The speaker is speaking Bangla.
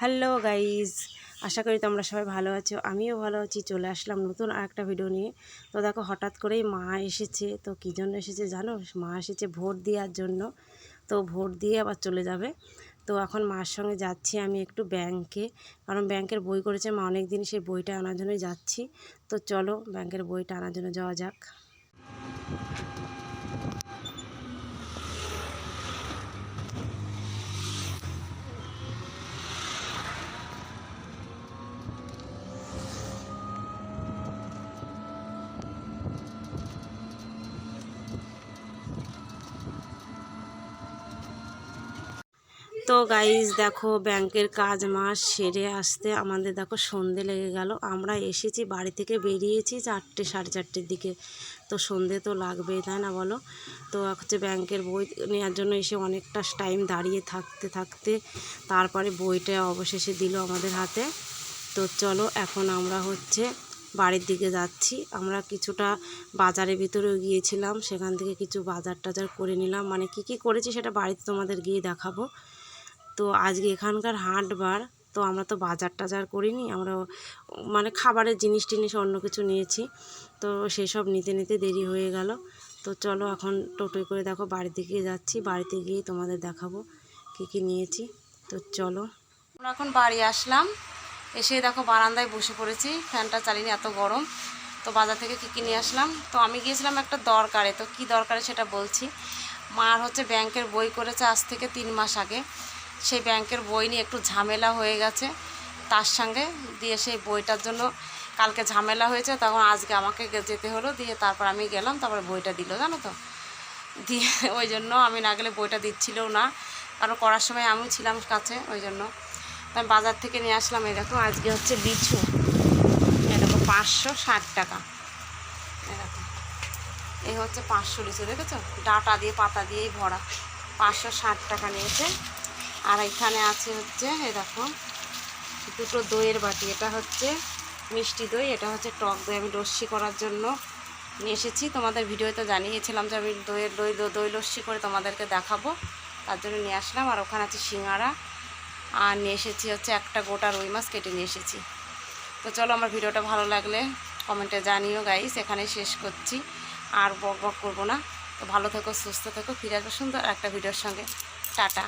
হ্যালো গাইজ, আশা করি তোমরা সবাই ভালো আছো। আমিও ভালো আছি। চলে আসলাম নতুন আরেকটা ভিডিও নিয়ে। তো দেখো, হঠাৎ করেই মা এসেছে। তো কী জন্য এসেছে জানো? মা এসেছে ভোট দেওয়ার জন্য। তো ভোট দিয়ে আবার চলে যাবে। তো এখন মার সঙ্গে যাচ্ছি আমি একটু ব্যাংকে, কারণ ব্যাংকের বই করেছে মা অনেক দিন, সেই বইটা আনার জন্যই যাচ্ছি। তো চলো ব্যাংকের বইটা আনার জন্য যাওয়া যাক। তো গাইজ দেখো, ব্যাংকের কাজ মাস সেরে আসতে আমাদের দেখো সন্ধে লেগে গেল। আমরা এসেছি, বাড়ি থেকে বেরিয়েছি 4টে সাড়ে 4টের দিকে। তো সন্ধে তো লাগবেই, তাই না বলো? তো হচ্ছে ব্যাংকের বই নেওয়ার জন্য এসে অনেকটা টাইম দাঁড়িয়ে থাকতে থাকতে তারপরে বইটা অবশেষে দিল আমাদের হাতে। তো চলো এখন আমরা হচ্ছে বাড়ির দিকে যাচ্ছি। আমরা কিছুটা বাজারের ভিতরেও গিয়েছিলাম, সেখান থেকে কিছু বাজার টাজার করে নিলাম। মানে কি করেছি সেটা বাড়িতে তোমাদের গিয়ে দেখাবো। তো আজকে এখানকার হাটবার, তো আমরা তো বাজার টাজার করিনি, আমরা মানে খাবারের জিনিস টিনিস অন্য কিছু নিয়েছি। তো সেসব নিতে নিতে দেরি হয়ে গেল। তো চলো এখন টোটোয় করে দেখো বাড়ির দিকে যাচ্ছি। বাড়িতে গিয়ে তোমাদের দেখাবো কি নিয়েছি। তো চলো, আমরা এখন বাড়ি আসলাম। এসে দেখো বারান্দায় বসে পড়েছি, ফ্যানটা চালিয়ে, এত গরম। তো বাজার থেকে কী নিয়ে আসলাম, তো আমি গিয়েছিলাম একটা দরকারে। তো কি দরকারে সেটা বলছি। মার হচ্ছে ব্যাংকের বই করেছে আজ থেকে 3 মাস আগে। সেই ব্যাংকের বই নিয়ে একটু ঝামেলা হয়ে গেছে তার সঙ্গে, দিয়ে সেই বইটার জন্য কালকে ঝামেলা হয়েছে, তখন আজকে আমাকে যেতে হলো। দিয়ে তারপর আমি গেলাম, তারপরে বইটা দিল, জানো তো। দিয়ে ওই জন্য আমি না গেলে বইটা দিচ্ছিলও না, কারণ করার সময় আমি ছিলাম কাছে, ওই জন্য আমি বাজার থেকে নিয়ে আসলাম। এই দেখো আজকে হচ্ছে বিছু, এই দেখো 560 টাকা। এই দেখো, এই হচ্ছে 500 লিচু, দেখেছো? ডাটা দিয়ে পাতা দিয়েই ভরা। 560 টাকা নিয়েছে। আর এখানে আছে হচ্ছে, এই দেখো, দুটো দইয়ের বাটি। এটা হচ্ছে মিষ্টি দই, এটা হচ্ছে টক দই। আমি লস্যি করার জন্য নিয়ে এসেছি। তোমাদের ভিডিওতে জানিয়েছিলাম যে আমি দই লস্যি করে তোমাদেরকে দেখাবো, তার জন্য নিয়ে আসলাম। আর ওখানে আছে সিঙ্গারা। আর নিয়ে এসেছি হচ্ছে একটা গোটা রুই মাছ কেটে নিয়ে এসেছি। তো চলো, আমার ভিডিওটা ভালো লাগলে কমেন্টে জানিও গাইস। এখানে শেষ করছি, আর বক বক করবো না। তো ভালো থেকো, সুস্থ থেকো, ফিরে আসবো সুন্দর একটা ভিডিওর সঙ্গে। টাটা।